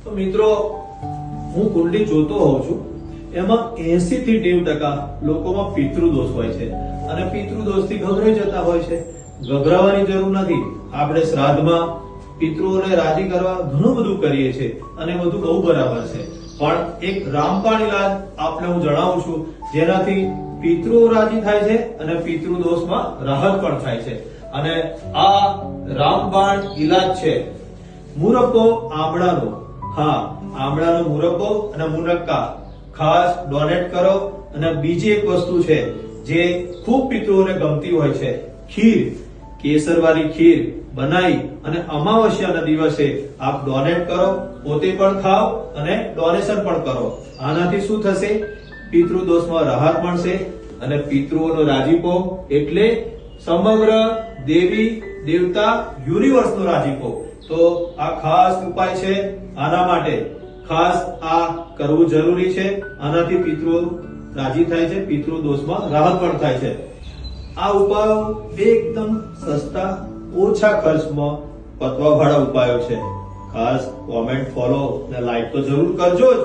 તો મિત્રો હું કુંડલી જોતો હોઉં છું, એમાં 80 થી 90% લોકોમાં પિતૃદોષ હોય છે અને પિતૃદોષથી ગભરાઈ જતા હોય છે. ગભરાવાની જરૂર નથી. આપણે શ્રાદ્ધમાં પિતૃઓને રાજી કરવા ઘણું બધું કરીએ છીએ અને બધું બહુ બરાબર છે, પણ એક રામબાણ ઈલાજ આપને હું જણાવું છું, જેનાથી પિતૃઓ રાજી થાય છે અને પિતૃદોષમાં રાહત પણ થાય છે. અને આ રામબાણ ઈલાજ છે મુરબ્બો આમળાનો. હા, આમળાનો મુરબ્બો અને મુનક્કા ખાસ ડોનેટ કરો. અને બીજી એક વસ્તુ છે જે ખૂબ પિતૃઓને ગમતી હોય છે, ખીર. કેસરવાળી ખીર બનાવી અને અમાવસ્યાના દિવસે આપ ડોનેટ કરો, પોતે પણ ખાઓ અને ડોનેશન પણ કરો. આનાથી શું થશે? પિતૃદોષમાં રાહત મળશે અને પિતૃઓનો રાજીપો એટલે સમગ્ર દેવી દેવતા યુનિવર્સનો રાજીપો. તો આ ખાસ ઉપાય છે. આના માટે ખાસ આ કરવું જરૂરી છે. આનાથી પિતૃઓ રાજી થાય છે, પિતૃદોષમાં રાહત પણ થાય છે. આ ઉપાયો એકદમ સસ્તા, ઓછા ખર્ચમાં પતવાવાળા ઉપાયો છે. ખાસ કોમેન્ટ, ફોલો અને લાઈક તો જરૂર કરજો જ.